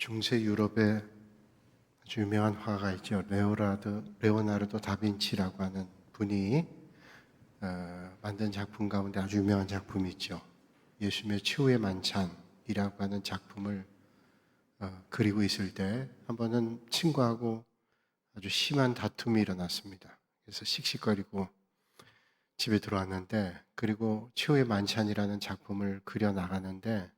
중세 유럽에 아주 유명한 화가 있죠. 레오나르도 다빈치라고 하는 분이 만든 작품 가운데 아주 유명한 작품이 있죠. 예수님의 치유의 만찬이라고 하는 작품을 그리고 있을 때 한 번은 친구하고 아주 심한 다툼이 일어났습니다. 그래서 씩씩거리고 집에 들어왔는데, 그리고 치유의 만찬이라는 작품을 그려 나가는데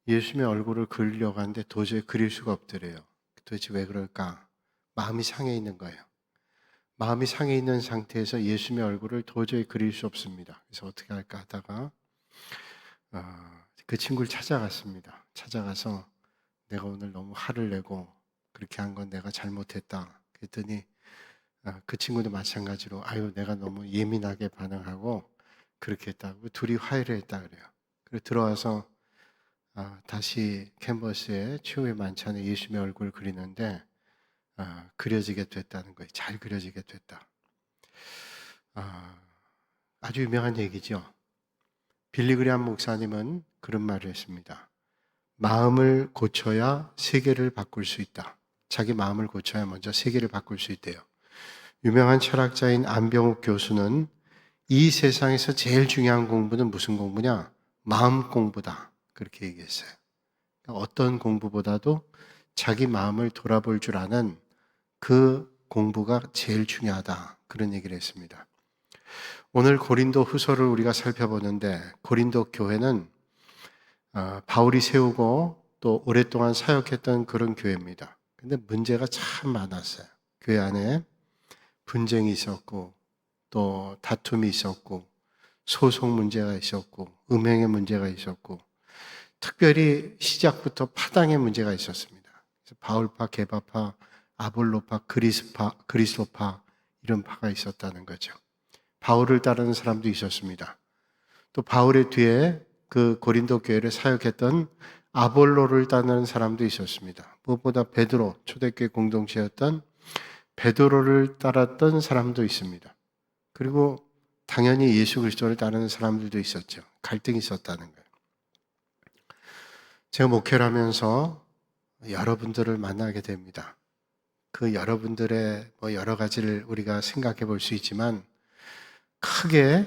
예수님의 얼굴을 그리려고 하는데 도저히 그릴 수가 없더래요. 도대체 왜 그럴까? 마음이 상해 있는 거예요. 마음이 상해 있는 상태에서 예수님의 얼굴을 도저히 그릴 수 없습니다. 그래서 어떻게 할까 하다가 그 친구를 찾아갔습니다. 찾아가서 내가 오늘 너무 화를 내고 그렇게 한 건 내가 잘못했다. 그랬더니 그 친구도 마찬가지로 아유 내가 너무 예민하게 반응하고 그렇게 했다고 둘이 화해를 했다 그래요. 그리고 들어와서 다시 캔버스에 치유의 만찬에 예수님의 얼굴을 그리는데 그려지게 됐다는 거예요. 잘 그려지게 됐다. 아주 유명한 얘기죠. 빌리그리암 목사님은 그런 말을 했습니다. 마음을 고쳐야 세계를 바꿀 수 있다. 자기 마음을 고쳐야 먼저 세계를 바꿀 수 있대요. 유명한 철학자인 안병욱 교수는 이 세상에서 제일 중요한 공부는 무슨 공부냐? 마음 공부다. 그렇게 얘기했어요. 어떤 공부보다도 자기 마음을 돌아볼 줄 아는 그 공부가 제일 중요하다. 그런 얘기를 했습니다. 오늘 고린도 후서를 우리가 살펴보는데 고린도 교회는 바울이 세우고 또 오랫동안 사역했던 그런 교회입니다. 근데 문제가 참 많았어요. 교회 안에 분쟁이 있었고 또 다툼이 있었고 소송 문제가 있었고 음행의 문제가 있었고 특별히 시작부터 파당의 문제가 있었습니다. 그래서 바울파, 게바파, 아볼로파, 그리스도파 이런 파가 있었다는 거죠. 바울을 따르는 사람도 있었습니다. 또 바울의 뒤에 그 고린도 교회를 사역했던 아볼로를 따르는 사람도 있었습니다. 무엇보다 베드로, 초대교회 공동체였던 베드로를 따랐던 사람도 있습니다. 그리고 당연히 예수 그리스도를 따르는 사람들도 있었죠. 갈등이 있었다는 거예요. 제가 목회를 하면서 여러분들을 만나게 됩니다. 그 여러분들의 여러 가지를 우리가 생각해 볼 수 있지만 크게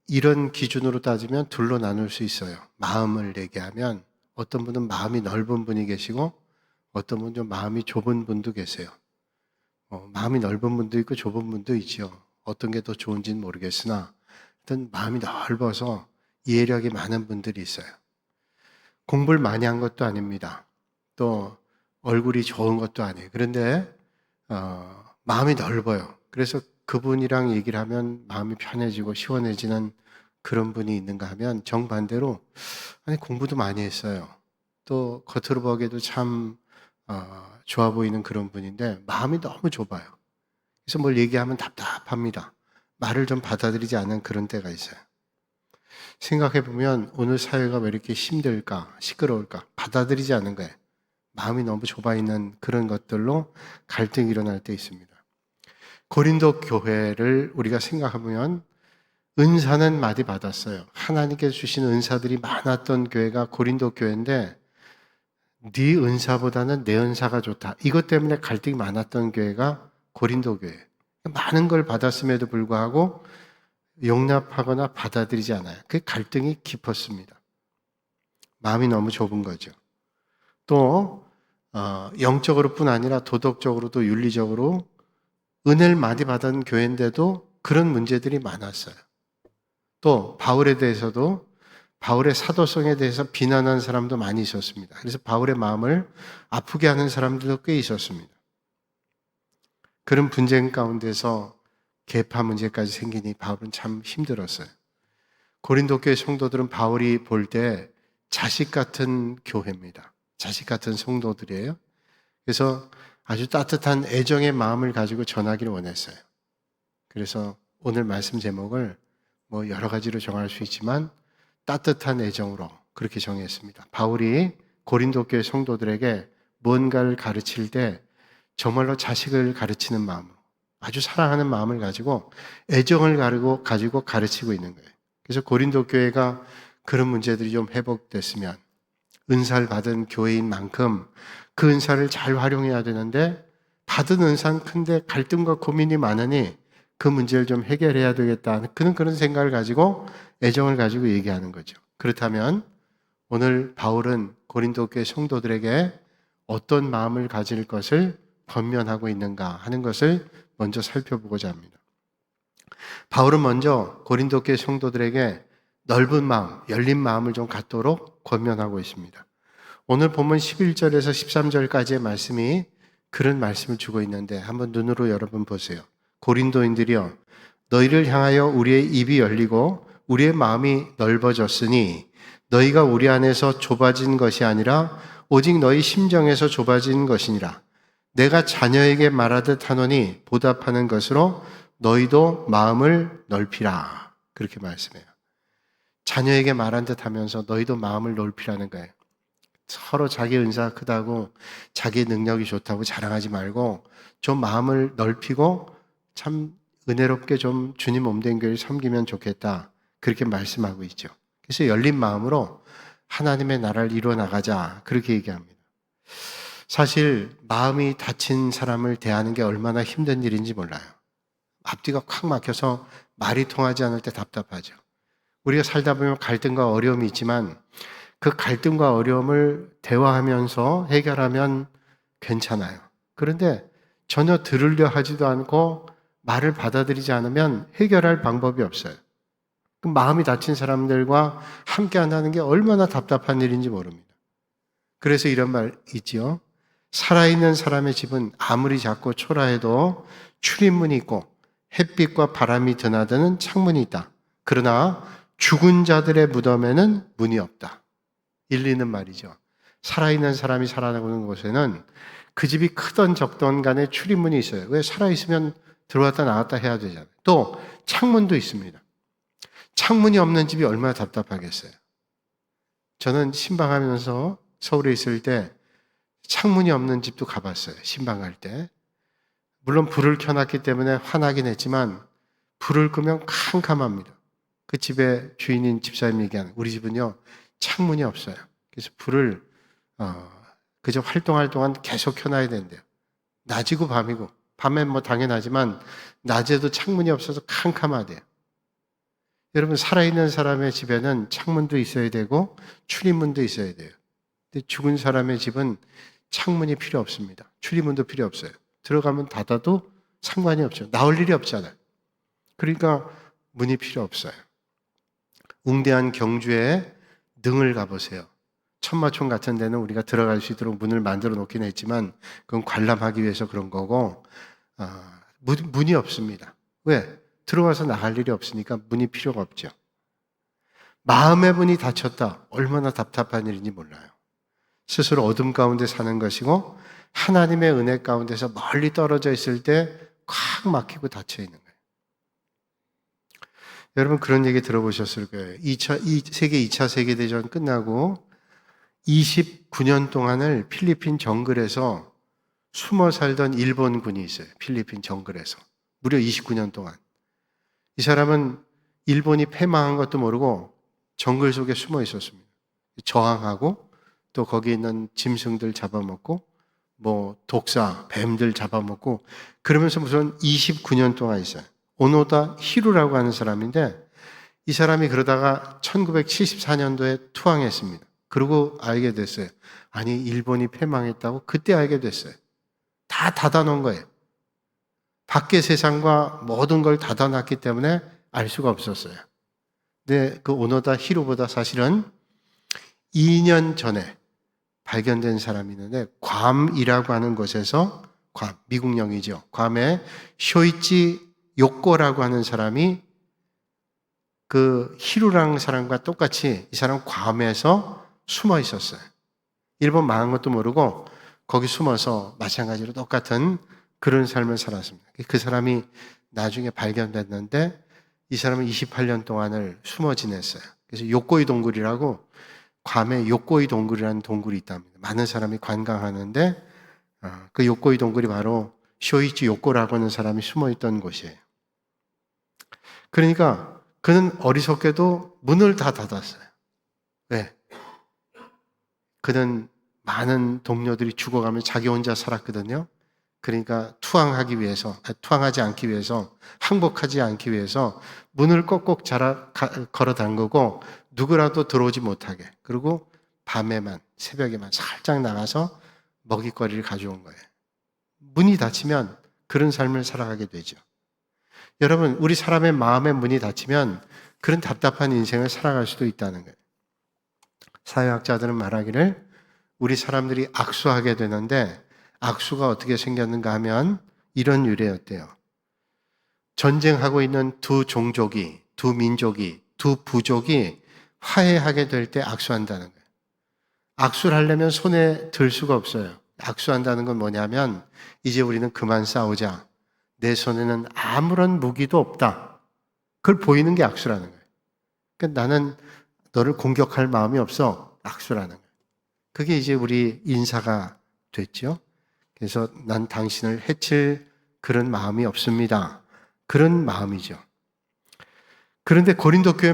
이런 기준으로 따지면 둘로 나눌 수 있어요. 마음을 얘기하면 어떤 분은 마음이 넓은 분이 계시고 어떤 분은 좀 마음이 좁은 분도 계세요. 마음이 넓은 분도 있고 좁은 분도 있죠. 어떤 게 더 좋은지는 모르겠으나 일단 마음이 넓어서 이해력이 많은 분들이 있어요. 공부를 많이 한 것도 아닙니다. 또 얼굴이 좋은 것도 아니에요. 그런데 마음이 넓어요. 그래서 그분이랑 얘기를 하면 마음이 편해지고 시원해지는 그런 분이 있는가 하면 정반대로 아니 공부도 많이 했어요. 또 겉으로 보기에도 참 좋아 보이는 그런 분인데 마음이 너무 좁아요. 그래서 뭘 얘기하면 답답합니다. 말을 좀 받아들이지 않는 그런 때가 있어요. 생각해보면 오늘 사회가 왜 이렇게 힘들까, 시끄러울까, 받아들이지 않는 거예요. 마음이 너무 좁아 있는 그런 것들로 갈등이 일어날 때 있습니다. 고린도 교회를 우리가 생각하면 은사는 많이 받았어요. 하나님께서 주신 은사들이 많았던 교회가 고린도 교회인데 네 은사보다는 내 은사가 좋다. 이것 때문에 갈등이 많았던 교회가 고린도 교회. 많은 걸 받았음에도 불구하고 용납하거나 받아들이지 않아요. 그 갈등이 깊었습니다. 마음이 너무 좁은 거죠. 또 영적으로뿐 아니라 도덕적으로도 윤리적으로 은혜를 많이 받은 교회인데도 그런 문제들이 많았어요. 또 바울에 대해서도 바울의 사도성에 대해서 비난하는 사람도 많이 있었습니다. 그래서 바울의 마음을 아프게 하는 사람들도 꽤 있었습니다. 그런 분쟁 가운데서 계파 문제까지 생기니 바울은 참 힘들었어요. 고린도 교회 성도들은 바울이 볼 때 자식 같은 교회입니다. 자식 같은 성도들이에요. 그래서 아주 따뜻한 애정의 마음을 가지고 전하기를 원했어요. 그래서 오늘 말씀 제목을 여러 가지로 정할 수 있지만 따뜻한 애정으로 그렇게 정했습니다. 바울이 고린도 교회 성도들에게 뭔가를 가르칠 때 정말로 자식을 가르치는 마음으로 아주 사랑하는 마음을 가지고 애정을 가지고 가르치고 있는 거예요. 그래서 고린도 교회가 그런 문제들이 좀 회복됐으면 은사를 받은 교회인 만큼 그 은사를 잘 활용해야 되는데 받은 은사는 큰데 갈등과 고민이 많으니 그 문제를 좀 해결해야 되겠다. 그런 생각을 가지고 애정을 가지고 얘기하는 거죠. 그렇다면 오늘 바울은 고린도 교회 성도들에게 어떤 마음을 가질 것을 권면하고 있는가 하는 것을 먼저 살펴보고자 합니다. 바울은 먼저 고린도 교회 성도들에게 넓은 마음, 열린 마음을 좀 갖도록 권면하고 있습니다. 오늘 본문 11절에서 13절까지의 말씀이 그런 말씀을 주고 있는데 한번 눈으로 여러분 보세요. 고린도인들이여 너희를 향하여 우리의 입이 열리고 우리의 마음이 넓어졌으니 너희가 우리 안에서 좁아진 것이 아니라 오직 너희 심정에서 좁아진 것이니라. 내가 자녀에게 말하듯 하노니 보답하는 것으로 너희도 마음을 넓히라. 그렇게 말씀해요. 자녀에게 말한 듯 하면서 너희도 마음을 넓히라는 거예요. 서로 자기 은사가 크다고 자기 능력이 좋다고 자랑하지 말고 좀 마음을 넓히고 참 은혜롭게 좀 주님 몸된 교회를 섬기면 좋겠다. 그렇게 말씀하고 있죠. 그래서 열린 마음으로 하나님의 나라를 이루어 나가자. 그렇게 얘기합니다. 사실 마음이 다친 사람을 대하는 게 얼마나 힘든 일인지 몰라요. 앞뒤가 콱 막혀서 말이 통하지 않을 때 답답하죠. 우리가 살다 보면 갈등과 어려움이 있지만 그 갈등과 어려움을 대화하면서 해결하면 괜찮아요. 그런데 전혀 들으려 하지도 않고 말을 받아들이지 않으면 해결할 방법이 없어요. 그 마음이 다친 사람들과 함께 한다는 게 얼마나 답답한 일인지 모릅니다. 그래서 이런 말 있지요. 살아있는 사람의 집은 아무리 작고 초라해도 출입문이 있고 햇빛과 바람이 드나드는 창문이 있다. 그러나 죽은 자들의 무덤에는 문이 없다. 일리 있는 말이죠. 살아있는 사람이 살아나는 곳에는 그 집이 크던 적던 간에 출입문이 있어요. 왜? 살아있으면 들어왔다 나왔다 해야 되잖아요. 또 창문도 있습니다. 창문이 없는 집이 얼마나 답답하겠어요. 저는 신방하면서 서울에 있을 때 창문이 없는 집도 가봤어요. 신방할 때. 물론 불을 켜놨기 때문에 환하긴 했지만 불을 끄면 캄캄합니다. 그 집의 주인인 집사님 얘기하는 우리 집은요 창문이 없어요. 그래서 불을 그저 활동할 동안 계속 켜놔야 된대요. 낮이고 밤이고 밤엔 뭐 당연하지만 낮에도 창문이 없어서 캄캄하대요. 여러분 살아있는 사람의 집에는 창문도 있어야 되고 출입문도 있어야 돼요. 근데 죽은 사람의 집은 창문이 필요 없습니다. 출입문도 필요 없어요. 들어가면 닫아도 상관이 없죠. 나올 일이 없잖아요. 그러니까 문이 필요 없어요. 웅대한 경주에 능을 가보세요. 천마총 같은 데는 우리가 들어갈 수 있도록 문을 만들어 놓긴 했지만 그건 관람하기 위해서 그런 거고 문이 없습니다. 왜? 들어가서 나갈 일이 없으니까 문이 필요가 없죠. 마음의 문이 닫혔다. 얼마나 답답한 일인지 몰라요. 스스로 어둠 가운데 사는 것이고 하나님의 은혜 가운데서 멀리 떨어져 있을 때 콱 막히고 닫혀 있는 거예요. 여러분 그런 얘기 들어보셨을 거예요. 세계 2차 세계대전 끝나고 29년 동안을 필리핀 정글에서 숨어 살던 일본군이 있어요. 필리핀 정글에서. 무려 29년 동안. 이 사람은 일본이 패망한 것도 모르고 정글 속에 숨어 있었습니다. 저항하고 또 거기 있는 짐승들 잡아먹고 뭐 독사, 뱀들 잡아먹고 그러면서 무슨 29년 동안 있어요. 오노다 히루라고 하는 사람인데 이 사람이 그러다가 1974년도에 투항했습니다. 그러고 알게 됐어요. 아니 일본이 패망했다고 그때 알게 됐어요. 다 닫아놓은 거예요. 밖의 세상과 모든 걸 닫아놨기 때문에 알 수가 없었어요. 근데 그 오노다 히로보다 사실은 2년 전에 발견된 사람이 있는데 괌이라고 하는 곳에서 미국령이죠. 괌에 쇼이치 요코라고 하는 사람이 그 히루랑 사람과 똑같이 이 사람 괌에서 숨어 있었어요. 일본 망한 것도 모르고 거기 숨어서 마찬가지로 똑같은 그런 삶을 살았습니다. 그 사람이 나중에 발견됐는데 이 사람은 28년 동안을 숨어 지냈어요. 그래서 요코이 동굴이라고 괌에 요코이 동굴이라는 동굴이 있답니다. 많은 사람이 관광하는데 그 요코이 동굴이 바로 쇼이치 요코라고 하는 사람이 숨어 있던 곳이에요. 그러니까 그는 어리석게도 문을 다 닫았어요. 왜? 그는 많은 동료들이 죽어가면 자기 혼자 살았거든요. 그러니까 투항하지 않기 위해서, 항복하지 않기 위해서 문을 꼭꼭 걸어 담그고 누구라도 들어오지 못하게, 그리고 새벽에만 살짝 나가서 먹잇거리를 가져온 거예요. 문이 닫히면 그런 삶을 살아가게 되죠. 여러분, 우리 사람의 마음의 문이 닫히면 그런 답답한 인생을 살아갈 수도 있다는 거예요. 사회학자들은 말하기를 우리 사람들이 악수하게 되는데 악수가 어떻게 생겼는가 하면 이런 유래였대요. 전쟁하고 있는 두 종족이, 두 민족이, 두 부족이 화해하게 될 때 악수한다는 거예요. 악수를 하려면 손에 들 수가 없어요. 악수한다는 건 뭐냐면 이제 우리는 그만 싸우자. 내 손에는 아무런 무기도 없다. 그걸 보이는 게 악수라는 거예요. 그러니까 나는 너를 공격할 마음이 없어. 악수라는 거예요. 그게 이제 우리 인사가 됐죠. 그래서 난 당신을 해칠 그런 마음이 없습니다. 그런 마음이죠. 그런데 고린도 교회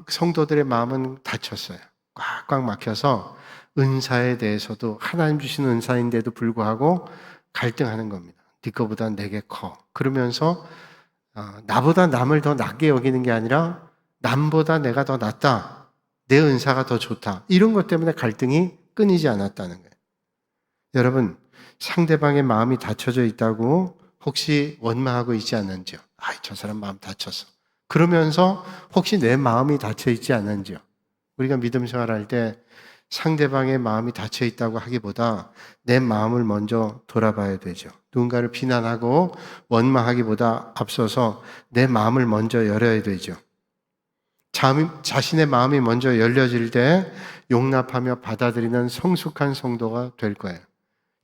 성도들의 마음은 닫혔어요. 꽉꽉 막혀서 은사에 대해서도 하나님 주신 은사인데도 불구하고 갈등하는 겁니다. 네 거보다 내게 커. 그러면서 나보다 남을 더 낮게 여기는 게 아니라 남보다 내가 더 낫다. 내 은사가 더 좋다. 이런 것 때문에 갈등이 끊이지 않았다는 거예요. 여러분, 상대방의 마음이 닫혀져 있다고 혹시 원망하고 있지 않는지요? 저 사람 마음 닫혔어. 그러면서 혹시 내 마음이 닫혀 있지 않는지요? 우리가 믿음 생활할 때 상대방의 마음이 닫혀 있다고 하기보다 내 마음을 먼저 돌아봐야 되죠. 누군가를 비난하고 원망하기보다 앞서서 내 마음을 먼저 열어야 되죠. 자신의 마음이 먼저 열려질 때 용납하며 받아들이는 성숙한 성도가 될 거예요.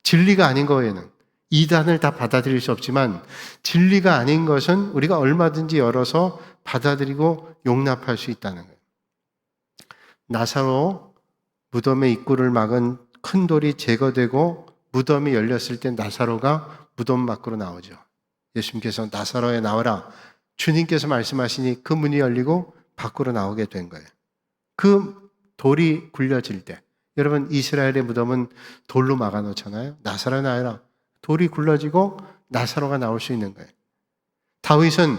진리가 아닌 거에는 이단을 다 받아들일 수 없지만 진리가 아닌 것은 우리가 얼마든지 열어서 받아들이고 용납할 수 있다는 거예요. 나사로 무덤의 입구를 막은 큰 돌이 제거되고 무덤이 열렸을 때 나사로가 무덤 밖으로 나오죠. 예수님께서 나사로에 나와라. 주님께서 말씀하시니 그 문이 열리고 밖으로 나오게 된 거예요. 그 돌이 굴려질 때, 여러분 이스라엘의 무덤은 돌로 막아놓잖아요. 나사로에 나와라. 돌이 굴러지고 나사로가 나올 수 있는 거예요. 다윗은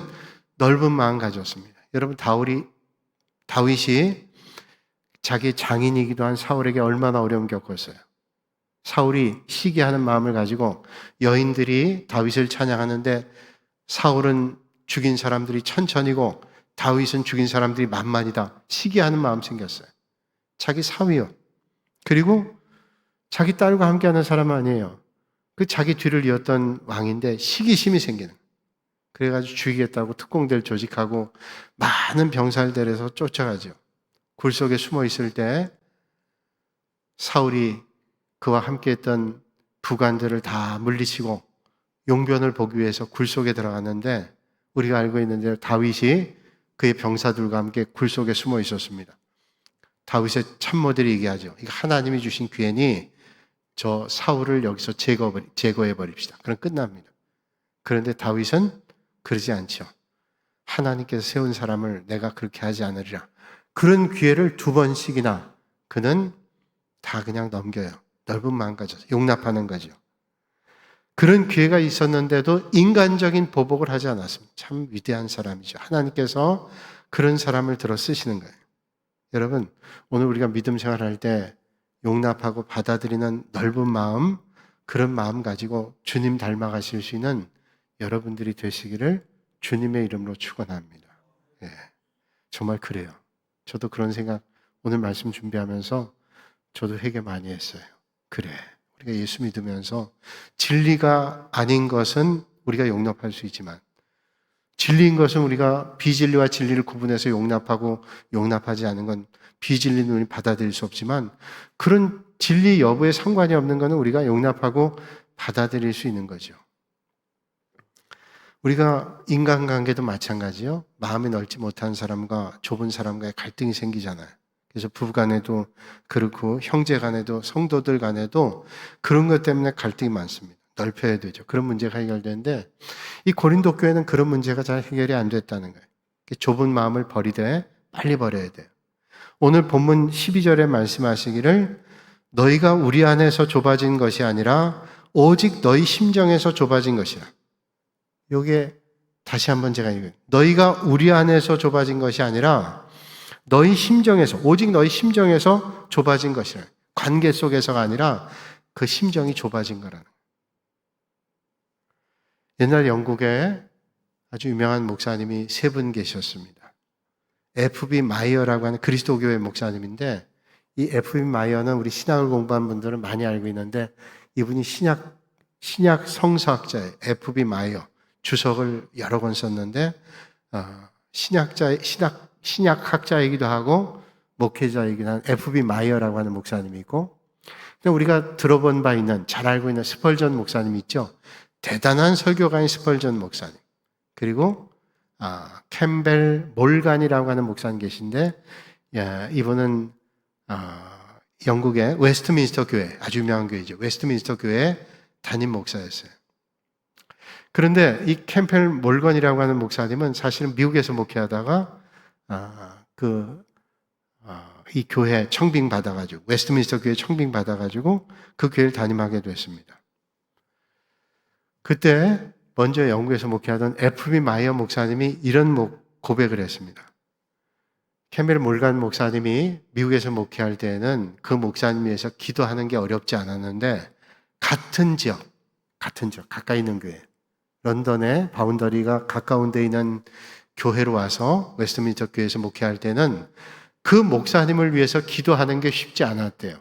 넓은 마음 가졌습니다. 여러분 다윗이 자기 장인이기도 한 사울에게 얼마나 어려움 겪었어요. 사울이 시기하는 마음을 가지고 여인들이 다윗을 찬양하는데 사울은 죽인 사람들이 천천이고 다윗은 죽인 사람들이 만만이다. 시기하는 마음 생겼어요. 자기 사위요. 그리고 자기 딸과 함께하는 사람은 아니에요. 그 자기 뒤를 이었던 왕인데 시기심이 생기는 거예요. 그래가지고 죽이겠다고 특공대를 조직하고 많은 병사를 데려서 쫓아가죠. 굴 속에 숨어 있을 때 사울이 그와 함께했던 부관들을 다 물리치고 용변을 보기 위해서 굴 속에 들어갔는데 우리가 알고 있는 대로 다윗이 그의 병사들과 함께 굴 속에 숨어 있었습니다. 다윗의 참모들이 얘기하죠. 이거 하나님이 주신 기회니 저 사울을 여기서 제거해 버립시다. 그럼 끝납니다. 그런데 다윗은 그러지 않죠. 하나님께서 세운 사람을 내가 그렇게 하지 않으리라. 그런 기회를 2번씩이나 그는 다 그냥 넘겨요. 넓은 마음 가져서 용납하는 거죠. 그런 기회가 있었는데도 인간적인 보복을 하지 않았습니다. 참 위대한 사람이죠. 하나님께서 그런 사람을 들어 쓰시는 거예요. 여러분, 오늘 우리가 믿음 생활할 때 용납하고 받아들이는 넓은 마음, 그런 마음 가지고 주님 닮아가실 수 있는 여러분들이 되시기를 주님의 이름으로 축원합니다. 예, 정말 그래요. 저도 그런 생각 오늘 말씀 준비하면서 저도 회개 많이 했어요. 그래, 우리가 예수 믿으면서 진리가 아닌 것은 우리가 용납할 수 있지만 진리인 것은 우리가 비진리와 진리를 구분해서 용납하고 용납하지 않은 건 비진리는 우리 받아들일 수 없지만 그런 진리 여부에 상관이 없는 것은 우리가 용납하고 받아들일 수 있는 거죠. 우리가 인간관계도 마찬가지요. 마음이 넓지 못한 사람과 좁은 사람과의 갈등이 생기잖아요. 그래서 부부간에도 그렇고 형제간에도 성도들 간에도 그런 것 때문에 갈등이 많습니다. 넓혀야 되죠. 그런 문제가 해결되는데 이 고린도 교회는 그런 문제가 잘 해결이 안 됐다는 거예요. 좁은 마음을 버리되 빨리 버려야 돼요. 오늘 본문 12절에 말씀하시기를 너희가 우리 안에서 좁아진 것이 아니라 오직 너희 심정에서 좁아진 것이라. 요게 다시 한번 제가 읽어요. 너희가 우리 안에서 좁아진 것이 아니라 너희 심정에서, 오직 너희 심정에서 좁아진 것이라. 관계 속에서가 아니라 그 심정이 좁아진 거라는 거예요. 옛날 영국에 아주 유명한 목사님이 세 분 계셨습니다. F.B. 마이어라고 하는 그리스도교회 목사님인데, 이 F.B. 마이어는 우리 신학을 공부한 분들은 많이 알고 있는데, 이분이 신약 성서학자예요. F.B. 마이어. 주석을 여러 권 썼는데, 신약학자이기도 하고, 목회자이기도 한 F.B. 마이어라고 하는 목사님이 있고, 우리가 들어본 바 있는, 잘 알고 있는 스펄전 목사님 있죠? 대단한 설교가인 스펄전 목사님. 그리고 캠벨 몰간이라고 하는 목사님 계신데, 이분은 영국의 웨스트민스터 교회, 아주 유명한 교회죠. 웨스트민스터 교회 담임 목사였어요. 그런데 이 캠벨 몰건이라고 하는 목사님은 사실은 미국에서 목회하다가 이 교회 청빙 받아가지고, 웨스트민스터 교회 청빙 받아가지고 그 교회를 담임하게 됐습니다. 그때 먼저 영국에서 목회하던 F.B. 마이어 목사님이 이런 고백을 했습니다. 캠벨 몰간 목사님이 미국에서 목회할 때에는 그 목사님 위해서 기도하는 게 어렵지 않았는데, 같은 지역, 가까이 있는 교회, 런던의 바운더리가 가까운 데 있는 교회로 와서 웨스트민스터 교회에서 목회할 때는 그 목사님을 위해서 기도하는 게 쉽지 않았대요.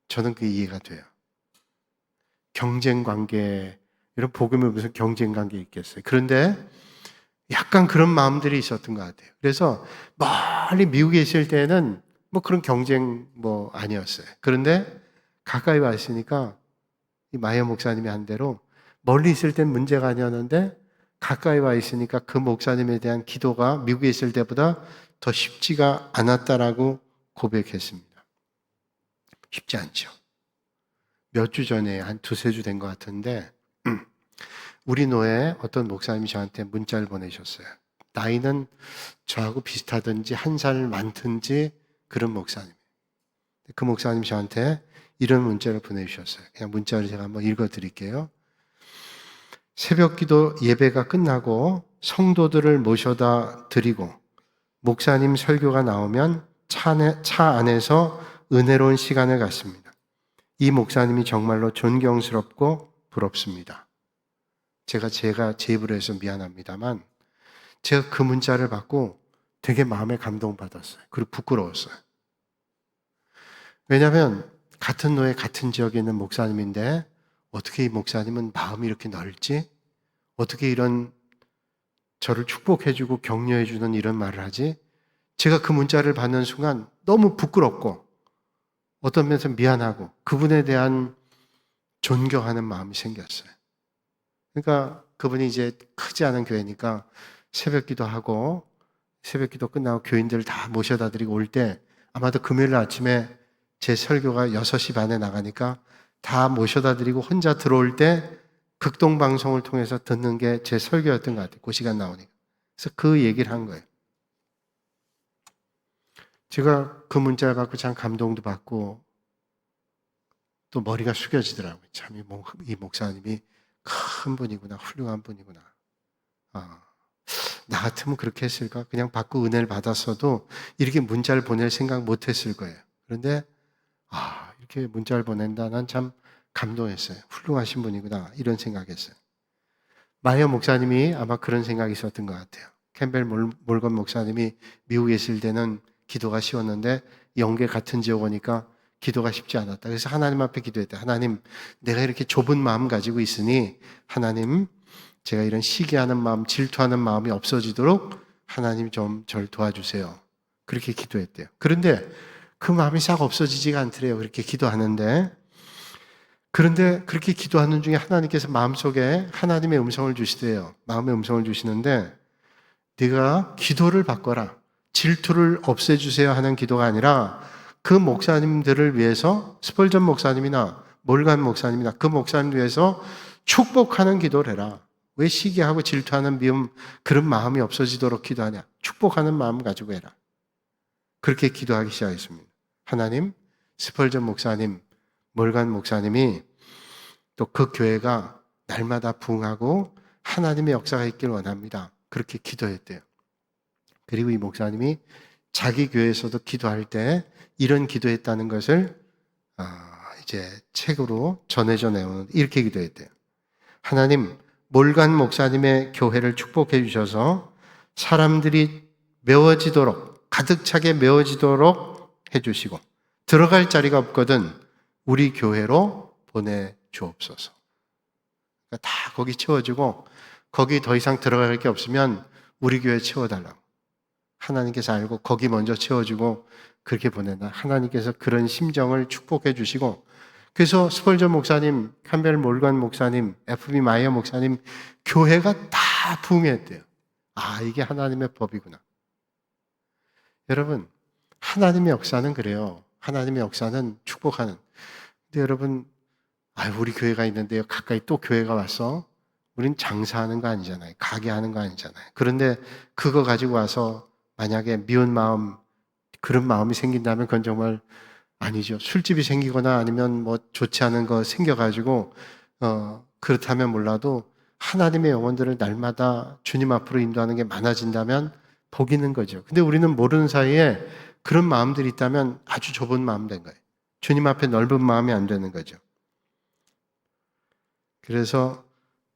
저는 그게 이해가 돼요. 경쟁 관계, 이런 복음에 무슨 경쟁 관계 있겠어요. 그런데 약간 그런 마음들이 있었던 것 같아요. 그래서 멀리 미국에 있을 때는 뭐 그런 경쟁 아니었어요. 그런데 가까이 와 있으니까 이 마이어 목사님이 한 대로 멀리 있을 땐 문제가 아니었는데 가까이 와 있으니까 그 목사님에 대한 기도가 미국에 있을 때보다 더 쉽지가 않았다라고 고백했습니다. 쉽지 않죠. 몇 주 전에 한 두세 주 된 것 같은데 우리 노예 어떤 목사님이 저한테 문자를 보내셨어요. 나이는 저하고 비슷하든지 한 살 많든지 그런 목사님. 그 목사님이 저한테 이런 문자를 보내주셨어요. 그냥 문자를 제가 한번 읽어드릴게요. 새벽 기도 예배가 끝나고 성도들을 모셔다 드리고 목사님 설교가 나오면 차 안에서 은혜로운 시간을 갖습니다. 이 목사님이 정말로 존경스럽고 부럽습니다. 제가 제 입으로 해서 미안합니다만 제가 그 문자를 받고 되게 마음에 감동받았어요. 그리고 부끄러웠어요. 왜냐하면 같은 노예 같은 지역에 있는 목사님인데 어떻게 이 목사님은 마음이 이렇게 넓지? 어떻게 이런 저를 축복해주고 격려해주는 이런 말을 하지? 제가 그 문자를 받는 순간 너무 부끄럽고 어떤 면에서 미안하고 그분에 대한 존경하는 마음이 생겼어요. 그러니까 그분이 이제 크지 않은 교회니까 새벽 기도하고 새벽 기도 끝나고 교인들 다 모셔다 드리고 올 때 아마도 금요일 아침에 제 설교가 6시 반에 나가니까 다 모셔다 드리고 혼자 들어올 때 극동방송을 통해서 듣는 게 제 설교였던 것 같아요. 그 시간 나오니까. 그래서 그 얘기를 한 거예요. 제가 그 문자를 받고 참 감동도 받고 또 머리가 숙여지더라고요. 참 이 목사님이 큰 분이구나, 훌륭한 분이구나. 나 같으면 그렇게 했을까? 그냥 받고 은혜를 받았어도 이렇게 문자를 보낼 생각 못 했을 거예요. 그런데 이렇게 문자를 보낸다. 난 참 감동했어요. 훌륭하신 분이구나. 이런 생각했어요. 마이어 목사님이 아마 그런 생각이 있었던 것 같아요. 캠벨 몰건 목사님이 미국에 있을 때는 기도가 쉬웠는데 영계 같은 지역 오니까 기도가 쉽지 않았다. 그래서 하나님 앞에 기도했다. 하나님, 내가 이렇게 좁은 마음 가지고 있으니 하나님, 제가 이런 시기하는 마음, 질투하는 마음이 없어지도록 하나님 좀 저를 도와주세요. 그렇게 기도했대요. 그런데 그 마음이 싹 없어지지가 않더래요. 그렇게 기도하는데. 그런데 그렇게 기도하는 중에 하나님께서 마음속에 하나님의 음성을 주시대요. 마음의 음성을 주시는데 네가 기도를 바꿔라. 질투를 없애주세요 하는 기도가 아니라 그 목사님들을 위해서 스펄전 목사님이나 몰간 목사님이나 그 목사님을 위해서 축복하는 기도를 해라. 왜 시기하고 질투하는 미움 그런 마음이 없어지도록 기도하냐. 축복하는 마음 가지고 해라. 그렇게 기도하기 시작했습니다. 하나님, 스펄전 목사님, 몰간 목사님이 또 그 교회가 날마다 부흥하고 하나님의 역사가 있길 원합니다. 그렇게 기도했대요. 그리고 이 목사님이 자기 교회에서도 기도할 때 이런 기도했다는 것을 이제 책으로 전해져 내오는 이렇게 기도했대요. 하나님, 몰간 목사님의 교회를 축복해 주셔서 사람들이 메워지도록, 가득 차게 메워지도록 해주시고 들어갈 자리가 없거든 우리 교회로 보내주옵소서. 그러니까 다 거기 채워주고 거기 더 이상 들어갈 게 없으면 우리 교회 채워달라고. 하나님께서 알고 거기 먼저 채워주고 그렇게 보내나. 하나님께서 그런 심정을 축복해 주시고, 그래서 스펄전 목사님, 캠벨 몰건 목사님, F.B. 마이어 목사님 교회가 다 부흥했대요. 아, 이게 하나님의 법이구나. 여러분, 하나님의 역사는 그래요. 하나님의 역사는 축복하는. 근데 여러분, 우리 교회가 있는데요, 가까이 또 교회가 와서 우린 장사하는 거 아니잖아요. 가게 하는 거 아니잖아요. 그런데 그거 가지고 와서 만약에 미운 마음, 그런 마음이 생긴다면 그건 정말 아니죠. 술집이 생기거나 아니면 뭐 좋지 않은 거 생겨가지고 그렇다면 몰라도 하나님의 영혼들을 날마다 주님 앞으로 인도하는 게 많아진다면 복 있는 거죠. 근데 우리는 모르는 사이에 그런 마음들이 있다면 아주 좁은 마음 된 거예요. 주님 앞에 넓은 마음이 안 되는 거죠. 그래서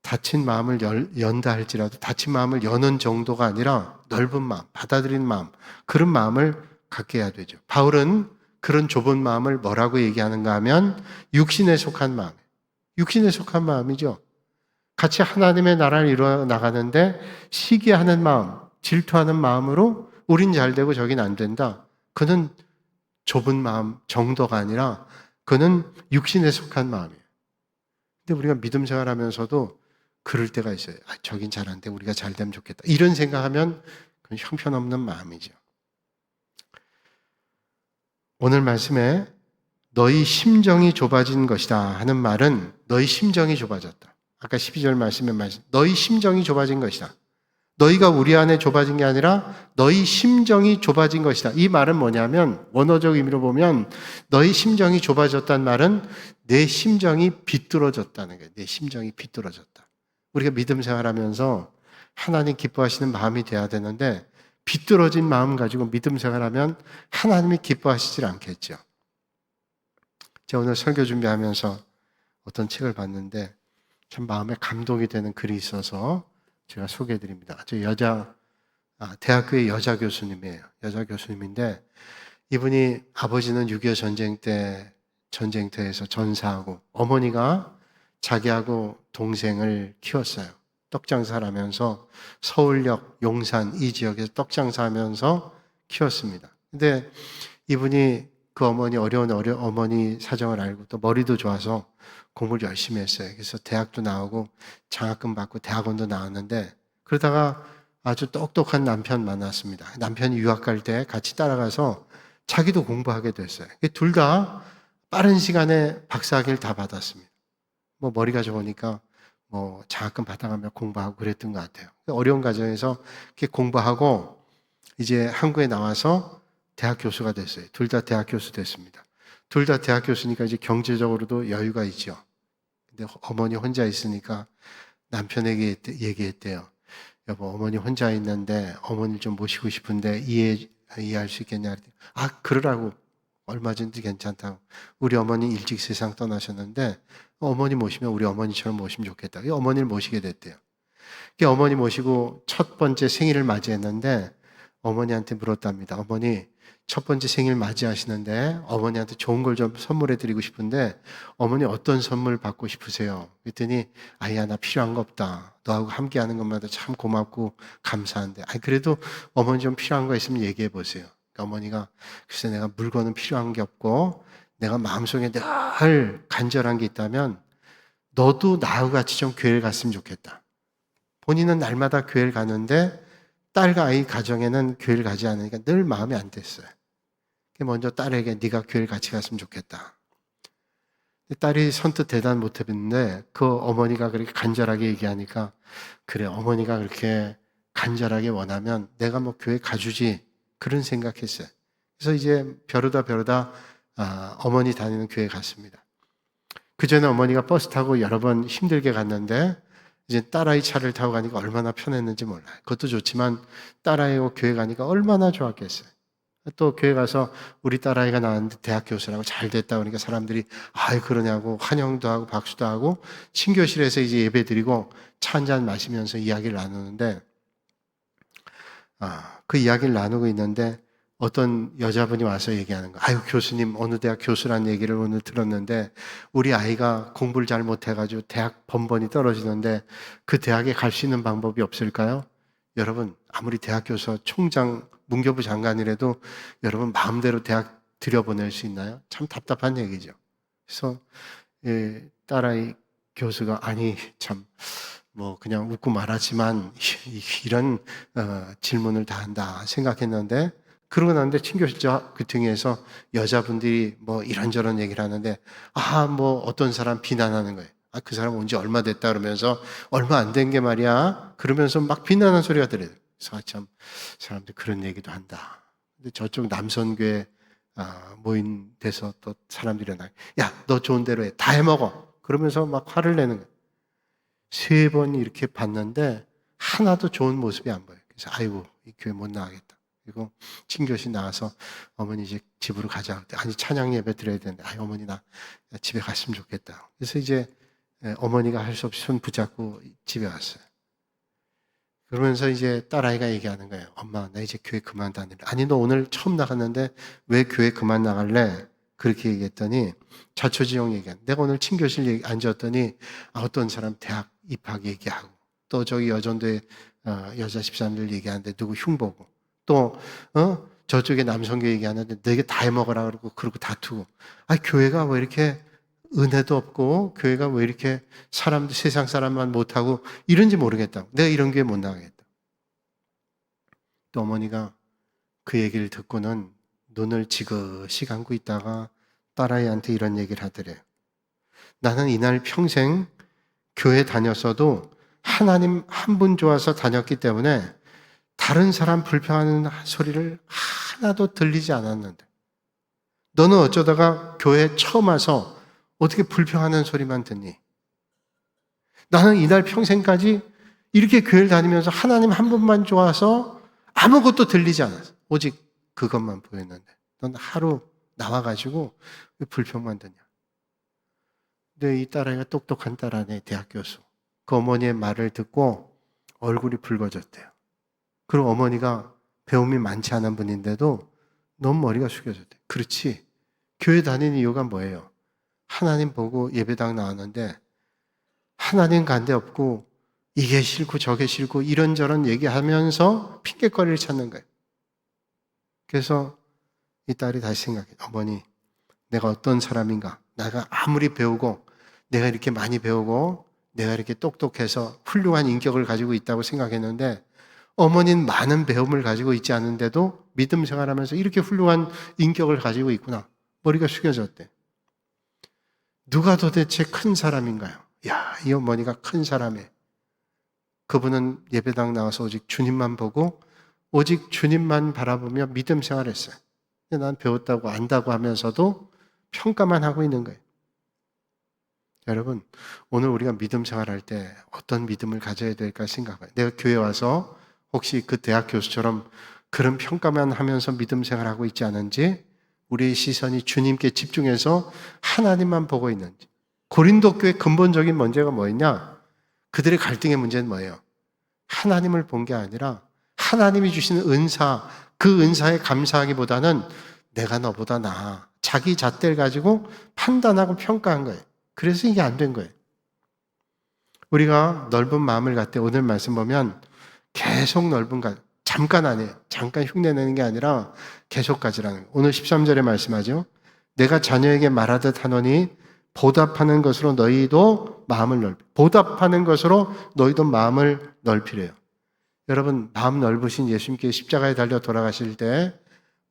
닫힌 마음을 연다 할지라도 닫힌 마음을 여는 정도가 아니라 넓은 마음, 받아들이는 마음, 그런 마음을 갖게 해야 되죠. 바울은 그런 좁은 마음을 뭐라고 얘기하는가 하면 육신에 속한 마음, 육신에 속한 마음이죠. 같이 하나님의 나라를 이루어 나가는데 시기하는 마음, 질투하는 마음으로 우린 잘 되고 저긴 안 된다. 그는 좁은 마음 정도가 아니라 그는 육신에 속한 마음이에요. 근데 우리가 믿음 생활하면서도 그럴 때가 있어요. 저긴 잘 안 돼. 우리가 잘 되면 좋겠다. 이런 생각하면 그건 형편없는 마음이죠. 오늘 말씀에 너희 심정이 좁아진 것이다 하는 말은 너희 심정이 좁아졌다. 아까 12절 말씀에 너희 심정이 좁아진 것이다. 너희가 우리 안에 좁아진 게 아니라 너희 심정이 좁아진 것이다. 이 말은 뭐냐면 원어적 의미로 보면 너희 심정이 좁아졌다는 말은 내 심정이 비뚤어졌다는 거예요. 내 심정이 비뚤어졌다. 우리가 믿음 생활하면서 하나님 기뻐하시는 마음이 돼야 되는데 비뚤어진 마음 가지고 믿음 생활하면 하나님이 기뻐하시질 않겠죠. 제가 오늘 설교 준비하면서 어떤 책을 봤는데 참 마음에 감동이 되는 글이 있어서 제가 소개해드립니다. 대학교의 여자 교수님이에요. 여자 교수님인데 이분이 아버지는 6.25 전쟁 때 전쟁터에서 전사하고 어머니가 자기하고 동생을 키웠어요. 떡장사를 하면서 서울역, 용산 이 지역에서 떡장사하면서 키웠습니다. 근데 이분이 그 어려운 어머니 사정을 알고 또 머리도 좋아서 공부를 열심히 했어요. 그래서 대학도 나오고 장학금 받고 대학원도 나왔는데 그러다가 아주 똑똑한 남편 만났습니다. 남편이 유학 갈 때 같이 따라가서 자기도 공부하게 됐어요. 둘 다 빠른 시간에 박사학위를 다 받았습니다. 뭐 머리가 좋으니까 뭐 장학금 받아가며 공부하고 그랬던 것 같아요. 어려운 과정에서 이렇게 공부하고 이제 한국에 나와서 대학 교수가 됐어요. 둘 다 대학 교수 됐습니다. 둘 다 대학 교수니까 이제 경제적으로도 여유가 있죠. 근데 어머니 혼자 있으니까 남편에게 얘기했대요. 여보, 어머니 혼자 있는데 어머니를 좀 모시고 싶은데 이해할 수 있겠냐? 그러라고. 얼마든지 괜찮다고. 우리 어머니 일찍 세상 떠나셨는데 어머니 모시면 우리 어머니처럼 모시면 좋겠다. 어머니를 모시게 됐대요. 어머니 모시고 첫 번째 생일을 맞이했는데 어머니한테 물었답니다. 어머니, 첫 번째 생일 맞이하시는데 어머니한테 좋은 걸 좀 선물해 드리고 싶은데 어머니 어떤 선물 받고 싶으세요? 그랬더니 아이야, 나 필요한 거 없다. 너하고 함께 하는 것마다 참 고맙고 감사한데 그래도 어머니 좀 필요한 거 있으면 얘기해 보세요. 그러니까 어머니가 글쎄 내가 물건은 필요한 게 없고 내가 마음속에 늘 간절한 게 있다면 너도 나하고 같이 좀 교회를 갔으면 좋겠다. 본인은 날마다 교회를 가는데 딸과 아이 가정에는 교회를 가지 않으니까 늘 마음이 안 됐어요. 먼저 딸에게 네가 교회를 같이 갔으면 좋겠다. 딸이 선뜻 대답 못했는데 그 어머니가 그렇게 간절하게 얘기하니까 그래, 어머니가 그렇게 간절하게 원하면 내가 뭐 교회 가주지, 그런 생각했어요. 그래서 이제 벼르다 어머니 다니는 교회 갔습니다. 그 전에 어머니가 버스 타고 여러 번 힘들게 갔는데 이제 딸아이 차를 타고 가니까 얼마나 편했는지 몰라요. 그것도 좋지만 딸아이하고 교회 가니까 얼마나 좋았겠어요. 또 교회 가서 우리 딸아이가 나왔는데 대학 교수라고 잘 됐다 그러니까 사람들이 아이 그러냐고 환영도 하고 박수도 하고 친교실에서 이제 예배 드리고 차 한잔 마시면서 이야기를 나누는데 그 이야기를 나누고 있는데 어떤 여자분이 와서 얘기하는 거예요. 아유 교수님 어느 대학 교수란 얘기를 오늘 들었는데 우리 아이가 공부를 잘 못해가지고 대학 번번이 떨어지는데 그 대학에 갈 수 있는 방법이 없을까요? 여러분 아무리 대학 교수 총장 문교부 장관이라도 여러분 마음대로 대학 들여보낼 수 있나요? 참 답답한 얘기죠. 그래서 딸아이 교수가 아니 참 뭐 그냥 웃고 말하지만 이런 질문을 다 한다 생각했는데 그러고 났는데 친교실장 그 등에서 여자분들이 뭐 이런저런 얘기를 하는데 뭐 어떤 사람 비난하는 거예요. 그 사람 온 지 얼마 됐다 그러면서 얼마 안 된 게 말이야 그러면서 막 비난하는 소리가 들려요. 그래서 참 사람들 그런 얘기도 한다. 근데 저쪽 남선교회 모인 데서 또 사람들이 야 너 좋은 대로 해 다 해먹어 그러면서 막 화를 내는 거예요. 3번 이렇게 봤는데 하나도 좋은 모습이 안 보여요. 그래서 아이고 이 교회 못 나가겠다. 그리고 친교실 나와서 어머니 이제 집으로 가자. 아니 찬양 예배 드려야 되는데 어머니 나 집에 갔으면 좋겠다. 그래서 이제 어머니가 할 수 없이 손 붙잡고 집에 왔어요. 그러면서 이제 딸아이가 얘기하는 거예요. 엄마 나 이제 교회 그만 다닐래. 아니 너 오늘 처음 나갔는데 왜 교회 그만 나갈래? 그렇게 얘기했더니 자초지종 얘기한. 내가 오늘 친교실 앉았더니 어떤 사람 대학 입학 얘기하고 또 저기 여전도에 여자 집사님들 얘기하는데 누구 흉보고 또 저쪽에 남성교 얘기하는데 너에게 다 해먹으라 그러고 다투고 교회가 왜 이렇게 은혜도 없고 교회가 왜 이렇게 사람들 세상 사람만 못하고 이런지 모르겠다. 내가 이런 교회 못 나가겠다. 또 어머니가 그 얘기를 듣고는 눈을 지그시 감고 있다가 딸아이한테 이런 얘기를 하더래요. 나는 이날 평생 교회 다녔어도 하나님 한 분 좋아서 다녔기 때문에 다른 사람 불평하는 소리를 하나도 들리지 않았는데 너는 어쩌다가 교회 처음 와서 어떻게 불평하는 소리만 듣니? 나는 이날 평생까지 이렇게 교회를 다니면서 하나님 한 분만 좋아서 아무것도 들리지 않았어. 오직 그것만 보였는데 넌 하루 나와가지고 왜 불평만 듣냐? 근데 이 딸아이가 똑똑한 딸아이 대학 교수. 그 어머니의 말을 듣고 얼굴이 붉어졌대요. 그리고 어머니가 배움이 많지 않은 분인데도 너무 머리가 숙여졌대. 그렇지. 교회 다니는 이유가 뭐예요? 하나님 보고 예배당 나왔는데 하나님 간데 없고 이게 싫고 저게 싫고 이런저런 얘기하면서 핑계거리를 찾는 거예요. 그래서 이 딸이 다시 생각해. 어머니, 내가 어떤 사람인가? 내가 아무리 배우고 내가 이렇게 많이 배우고 내가 이렇게 똑똑해서 훌륭한 인격을 가지고 있다고 생각했는데 어머니는 많은 배움을 가지고 있지 않은데도 믿음 생활하면서 이렇게 훌륭한 인격을 가지고 있구나. 머리가 숙여졌대. 누가 도대체 큰 사람인가요? 이 어머니가 큰 사람이에요. 그분은 예배당 나와서 오직 주님만 보고 오직 주님만 바라보며 믿음 생활했어요. 근데 난 배웠다고 안다고 하면서도 평가만 하고 있는 거예요. 여러분, 오늘 우리가 믿음 생활할 때 어떤 믿음을 가져야 될까 생각해요. 내가 교회 와서 혹시 그 대학 교수처럼 그런 평가만 하면서 믿음 생활하고 있지 않은지 우리의 시선이 주님께 집중해서 하나님만 보고 있는지. 고린도 교회의 근본적인 문제가 뭐였냐? 그들의 갈등의 문제는 뭐예요? 하나님을 본 게 아니라 하나님이 주시는 은사, 그 은사에 감사하기보다는 내가 너보다 나아. 자기 잣대를 가지고 판단하고 평가한 거예요. 그래서 이게 안 된 거예요. 우리가 넓은 마음을 갖되 오늘 말씀 보면 계속 넓은 가 잠깐 아니에요. 잠깐 흉내내는 게 아니라 계속 가지라는 거예요. 오늘 13절에 말씀하죠. 내가 자녀에게 말하듯 하노니 보답하는 것으로 너희도 마음을 넓히. 보답하는 것으로 너희도 마음을 넓히래요. 여러분, 마음 넓으신 예수님께 십자가에 달려 돌아가실 때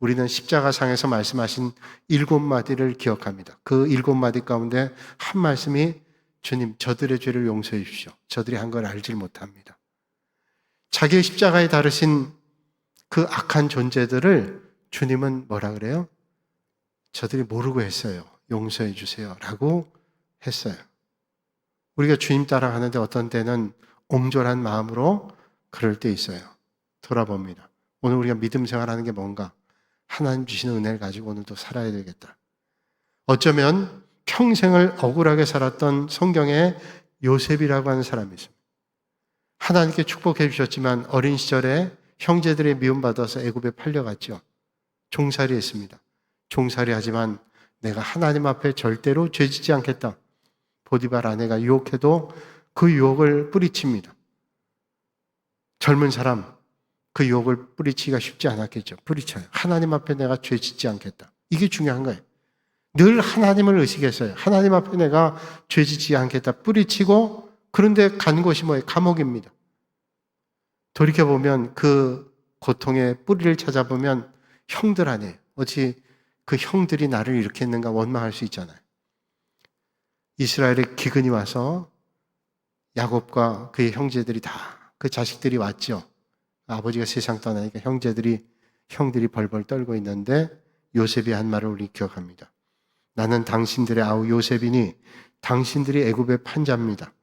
우리는 십자가상에서 말씀하신 7마디를 기억합니다. 그 7마디 가운데 한 말씀이 주님, 저들의 죄를 용서해 주십시오. 저들이 한 걸 알질 못합니다. 자기의 십자가에 달으신 그 악한 존재들을 주님은 뭐라 그래요? 저들이 모르고 했어요. 용서해 주세요. 라고 했어요. 우리가 주님 따라가는데 어떤 때는 옹졸한 마음으로 그럴 때 있어요. 돌아봅니다. 오늘 우리가 믿음 생활하는 게 뭔가? 하나님 주시는 은혜를 가지고 오늘도 살아야 되겠다. 어쩌면 평생을 억울하게 살았던 성경에 요셉이라고 하는 사람이 있습니다. 하나님께 축복해 주셨지만 어린 시절에 형제들의 미움받아서 애굽에 팔려갔죠. 종살이 했습니다. 종살이 하지만 내가 하나님 앞에 절대로 죄짓지 않겠다. 보디발 아내가 유혹해도 그 유혹을 뿌리칩니다. 젊은 사람, 그 유혹을 뿌리치기가 쉽지 않았겠죠. 뿌리쳐요. 하나님 앞에 내가 죄짓지 않겠다. 이게 중요한 거예요. 늘 하나님을 의식했어요. 하나님 앞에 내가 죄짓지 않겠다. 뿌리치고 그런데 간 곳이 뭐예요? 감옥입니다. 돌이켜보면 그 고통의 뿌리를 찾아보면 형들 아니에요. 어찌 그 형들이 나를 이렇게 했는가 원망할 수 있잖아요. 이스라엘의 기근이 와서 야곱과 그의 형제들이 다 그 자식들이 왔죠. 아버지가 세상 떠나니까 형들이 벌벌 떨고 있는데 요셉이 한 말을 우리 기억합니다. 나는 당신들의 아우 요셉이니 당신들이 애굽의 판자입니다.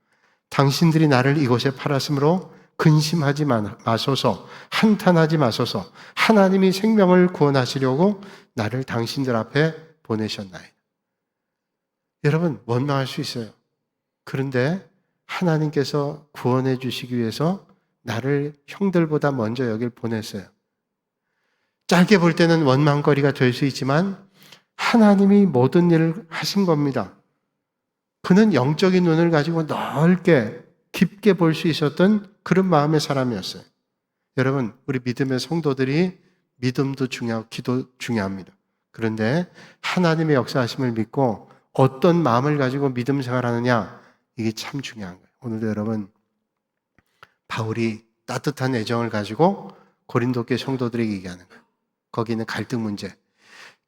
당신들이 나를 이곳에 팔았으므로 근심하지 마소서, 한탄하지 마소서. 하나님이 생명을 구원하시려고 나를 당신들 앞에 보내셨나이다. 여러분, 원망할 수 있어요. 그런데 하나님께서 구원해 주시기 위해서 나를 형들보다 먼저 여길 보냈어요. 짧게 볼 때는 원망거리가 될 수 있지만 하나님이 모든 일을 하신 겁니다. 그는 영적인 눈을 가지고 넓게 깊게 볼 수 있었던 그런 마음의 사람이었어요. 여러분, 우리 믿음의 성도들이 믿음도 중요하고 기도 중요합니다. 그런데 하나님의 역사하심을 믿고 어떤 마음을 가지고 믿음 생활하느냐, 이게 참 중요한 거예요. 오늘도 여러분, 바울이 따뜻한 애정을 가지고 고린도 교회 성도들에게 얘기하는 거예요. 거기 있는 갈등 문제.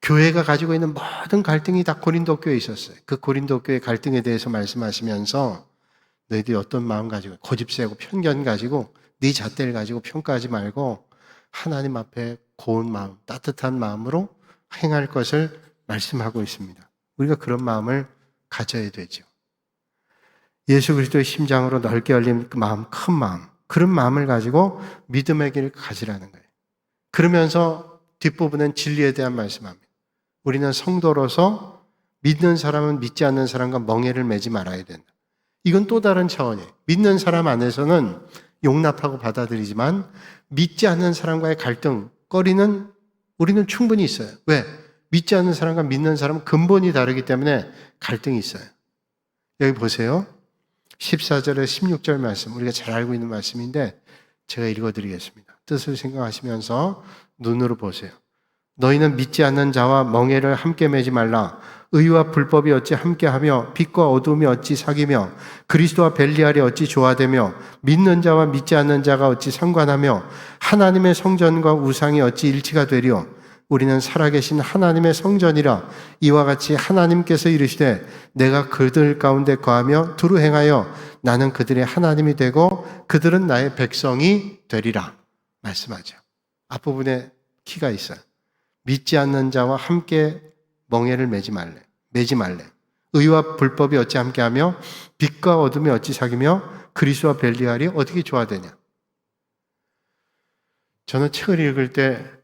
교회가 가지고 있는 모든 갈등이 다 고린도 교회에 있었어요. 그 고린도 교회 갈등에 대해서 말씀하시면서 너희들이 어떤 마음 가지고 고집세고 편견 가지고 네 잣대를 가지고 평가하지 말고 하나님 앞에 고운 마음, 따뜻한 마음으로 행할 것을 말씀하고 있습니다. 우리가 그런 마음을 가져야 되죠. 예수 그리스도의 심장으로 넓게 열린 그 마음, 큰 마음, 그런 마음을 가지고 믿음의 길을 가지라는 거예요. 그러면서 뒷부분은 진리에 대한 말씀합니다. 우리는 성도로서 믿는 사람은 믿지 않는 사람과 멍해를 매지 말아야 된다. 이건 또 다른 차원이에요. 믿는 사람 안에서는 용납하고 받아들이지만 믿지 않는 사람과의 갈등거리는 우리는 충분히 있어요. 왜? 믿지 않는 사람과 믿는 사람은 근본이 다르기 때문에 갈등이 있어요. 여기 보세요. 14절에 16절 말씀, 우리가 잘 알고 있는 말씀인데 제가 읽어드리겠습니다. 뜻을 생각하시면서 눈으로 보세요. 너희는 믿지 않는 자와 멍해를 함께 매지 말라. 의와 불법이 어찌 함께하며 빛과 어둠이 어찌 사귀며 그리스도와 벨리알이 어찌 조화되며 믿는 자와 믿지 않는 자가 어찌 상관하며 하나님의 성전과 우상이 어찌 일치가 되리요. 우리는 살아계신 하나님의 성전이라. 이와 같이 하나님께서 이르시되 내가 그들 가운데 거하며 두루 행하여 나는 그들의 하나님이 되고 그들은 나의 백성이 되리라 말씀하죠. 앞부분에 키가 있어요. 믿지 않는 자와 함께 멍해를 매지 말래. 의와 불법이 어찌 함께하며 빛과 어둠이 어찌 사귀며 그리스도와 벨리알이 어떻게 조화되냐. 저는 책을 읽을 때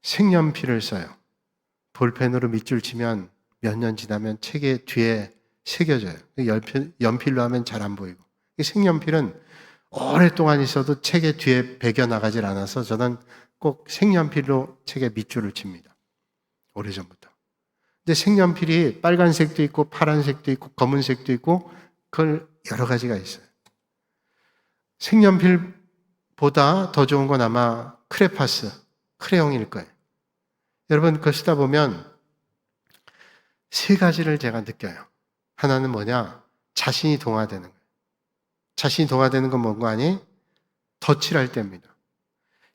색연필을 써요. 볼펜으로 밑줄 치면 몇 년 지나면 책의 뒤에 새겨져요. 연필로 하면 잘 안 보이고. 색연필은 오랫동안 있어도 책의 뒤에 배겨나가질 않아서 저는 꼭 색연필로 책에 밑줄을 칩니다. 오래전부터. 근데 색연필이 빨간색도 있고 파란색도 있고 검은색도 있고 그걸 여러 가지가 있어요. 색연필보다 더 좋은 건 아마 크레용일 거예요. 여러분 그거 쓰다 보면 세 가지를 제가 느껴요. 하나는 뭐냐? 자신이 동화되는 거예요. 자신이 동화되는 건 뭔가 아니? 덧칠할 때입니다.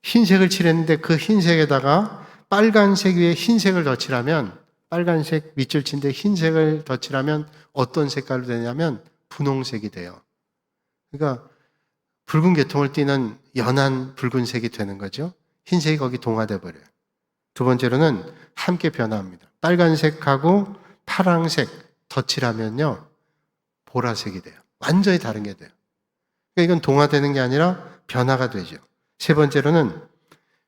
흰색을 칠했는데 그 흰색에다가 빨간색 위에 흰색을 덧칠하면 빨간색 밑줄 친데 흰색을 덧칠하면 어떤 색깔로 되냐면 분홍색이 돼요. 그러니까 붉은 계통을 띠는 연한 붉은색이 되는 거죠. 흰색이 거기 동화돼 버려요. 두 번째로는 함께 변화합니다. 빨간색하고 파랑색 덧칠하면요, 보라색이 돼요. 완전히 다른 게 돼요. 그러니까 이건 동화되는 게 아니라 변화가 되죠. 세 번째로는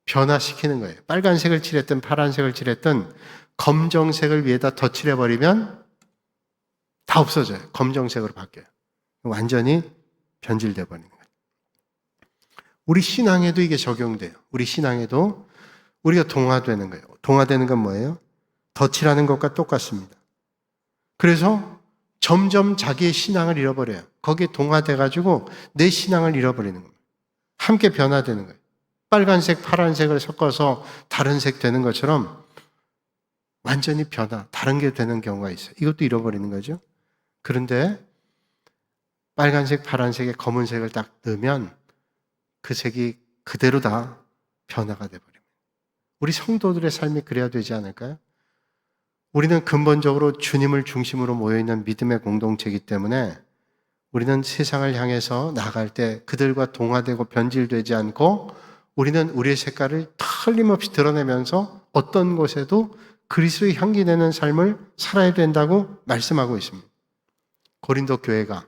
변화시키는 거예요. 빨간색을 칠했든 파란색을 칠했든 검정색을 위에다 덧칠해버리면 다 없어져요. 검정색으로 바뀌어요. 완전히 변질돼 버리는 거예요. 우리 신앙에도 이게 적용돼요. 우리 신앙에도 우리가 동화되는 거예요. 동화되는 건 뭐예요? 덧칠하는 것과 똑같습니다. 그래서 점점 자기의 신앙을 잃어버려요. 거기에 동화돼가지고 내 신앙을 잃어버리는 거예요. 함께 변화되는 거예요. 빨간색, 파란색을 섞어서 다른 색 되는 것처럼 완전히 다른 게 되는 경우가 있어요. 이것도 잃어버리는 거죠. 그런데 빨간색, 파란색에 검은색을 딱 넣으면 그 색이 그대로 다 변화가 돼버립니다. 우리 성도들의 삶이 그래야 되지 않을까요? 우리는 근본적으로 주님을 중심으로 모여있는 믿음의 공동체이기 때문에 우리는 세상을 향해서 나아갈 때 그들과 동화되고 변질되지 않고 우리는 우리의 색깔을 틀림없이 드러내면서 어떤 곳에도 그리스도의 향기 내는 삶을 살아야 된다고 말씀하고 있습니다. 고린도 교회가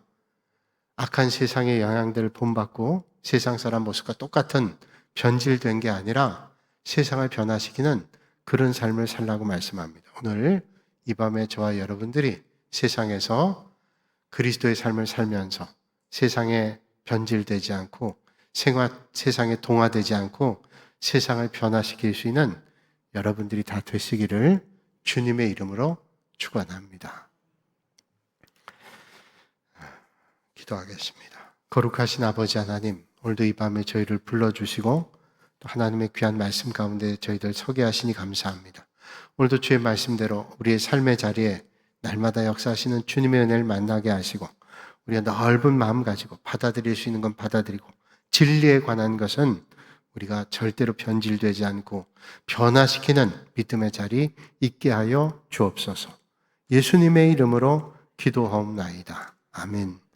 악한 세상의 영향들을 본받고 세상 사람 모습과 똑같은 변질된 게 아니라 세상을 변화시키는 그런 삶을 살라고 말씀합니다. 오늘 이 밤에 저와 여러분들이 세상에서 그리스도의 삶을 살면서 세상에 변질되지 않고 세상에 동화되지 않고 세상을 변화시킬 수 있는 여러분들이 다 되시기를 주님의 이름으로 축원합니다. 기도하겠습니다. 거룩하신 아버지 하나님, 오늘도 이 밤에 저희를 불러주시고 또 하나님의 귀한 말씀 가운데 저희들 서게 하시니 감사합니다. 오늘도 주의 말씀대로 우리의 삶의 자리에 날마다 역사하시는 주님의 은혜를 만나게 하시고 우리가 넓은 마음 가지고 받아들일 수 있는 건 받아들이고 진리에 관한 것은 우리가 절대로 변질되지 않고 변화시키는 믿음의 자리 있게 하여 주옵소서. 예수님의 이름으로 기도하옵나이다. 아멘.